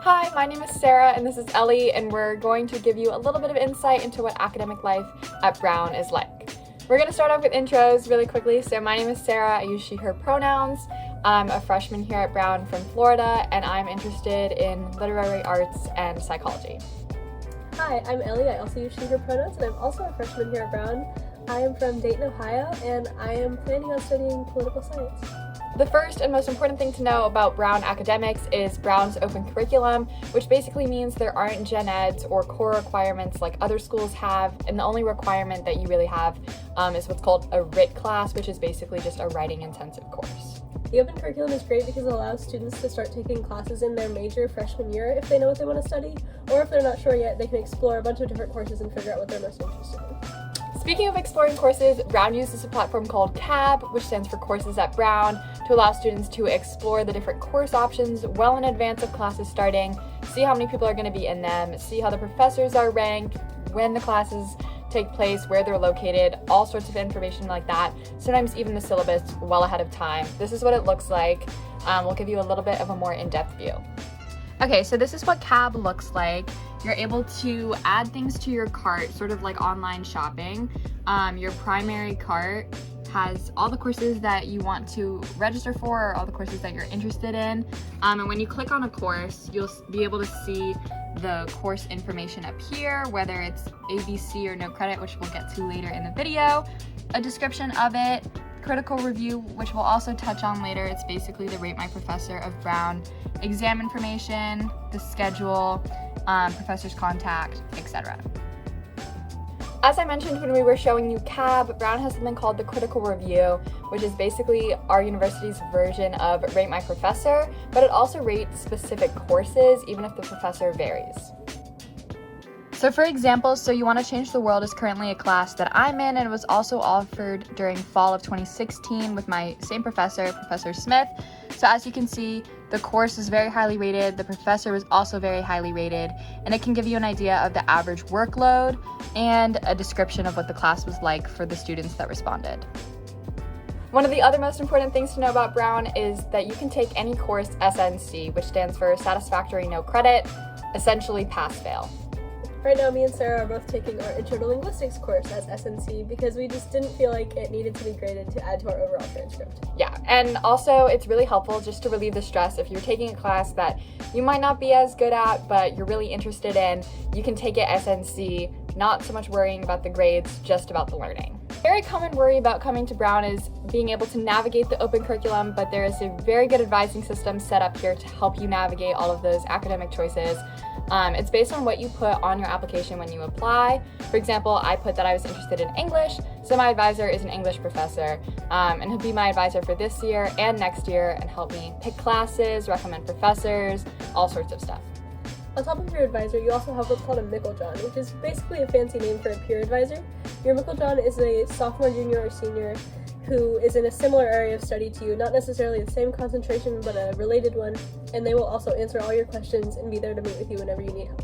Hi, my name is Sarah and this is Ellie, and we're going to give you a little bit of insight into what academic life at Brown is like. We're going to start off with intros really quickly. So my name is Sarah, I use she, her pronouns. I'm a freshman here at Brown from Florida, and I'm interested in literary arts and psychology. Hi, I'm Ellie, I also use she, her pronouns, and I'm also a freshman here at Brown. I am from Dayton, Ohio, and I am planning on studying political science. The first and most important thing to know about Brown academics is Brown's open curriculum, which basically means there aren't gen eds or core requirements like other schools have, and the only requirement that you really have is what's called a RIT class, which is basically just a writing intensive course. The open curriculum is great because it allows students to start taking classes in their major freshman year if they know what they want to study, or if they're not sure yet, they can explore a bunch of different courses and figure out what they're most interested in. Speaking of exploring courses, Brown uses a platform called CAB, which stands for Courses at Brown, to allow students to explore the different course options well in advance of classes starting, see how many people are going to be in them, see how the professors are ranked, when the classes take place, where they're located, all sorts of information like that, sometimes even the syllabus well ahead of time. This is what it looks like. We'll give you a little bit of a more in-depth view. Okay, so this is what CAB looks like. You're able to add things to your cart, sort of like online shopping. Your primary cart has all the courses that you want to register for, or all the courses that you're interested in. And when you click on a course, you'll be able to see the course information up here, whether it's ABC or no credit, which we'll get to later in the video, a description of it, critical review, which we'll also touch on later. It's basically the Rate My Professor of Brown, exam information, the schedule, professor's contact, etc. As I mentioned when we were showing you CAB, Brown has something called the critical review, which is basically our university's version of Rate My Professor, but it also rates specific courses, even if the professor varies. So for example, So You Want to Change the World is currently a class that I'm in, and it was also offered during fall of 2016 with my same professor, Professor Smith. So as you can see, the course is very highly rated, the professor was also very highly rated, and it can give you an idea of the average workload and a description of what the class was like for the students that responded. One of the other most important things to know about Brown is that you can take any course SNC, which stands for Satisfactory No Credit, essentially pass-fail. Right now, me and Sarah are both taking our Intro to Linguistics course as SNC because we just didn't feel like it needed to be graded to add to our overall transcript. Yeah, and also it's really helpful just to relieve the stress. If you're taking a class that you might not be as good at, but you're really interested in, you can take it SNC, not so much worrying about the grades, just about the learning. Very common worry about coming to Brown is being able to navigate the open curriculum, but there is a very good advising system set up here to help you navigate all of those academic choices. It's based on what you put on your application when you apply. For example, I put that I was interested in English, so my advisor is an English professor, and he'll be my advisor for this year and next year and help me pick classes, recommend professors, all sorts of stuff. On top of your advisor, you also have what's called a Meiklejohn, which is basically a fancy name for a peer advisor. Your Meiklejohn is a sophomore, junior, or senior who is in a similar area of study to you, not necessarily the same concentration, but a related one, and they will also answer all your questions and be there to meet with you whenever you need help.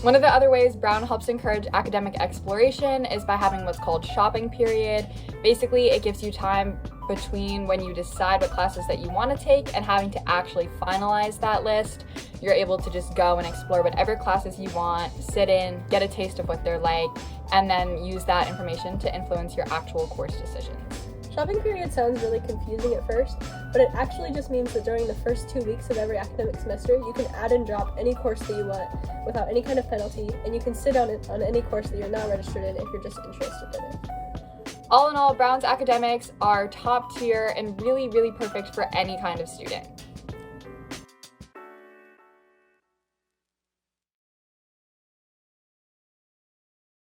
One of the other ways Brown helps encourage academic exploration is by having what's called shopping period. Basically, it gives you time between when you decide what classes that you want to take and having to actually finalize that list. You're able to just go and explore whatever classes you want, sit in, get a taste of what they're like, and then use that information to influence your actual course decisions. Shopping period sounds really confusing at first, but it actually just means that during the first 2 weeks of every academic semester, you can add and drop any course that you want without any kind of penalty, and you can sit on it on any course that you're not registered in if you're just interested in it. All in all, Brown's academics are top tier and really, really perfect for any kind of student.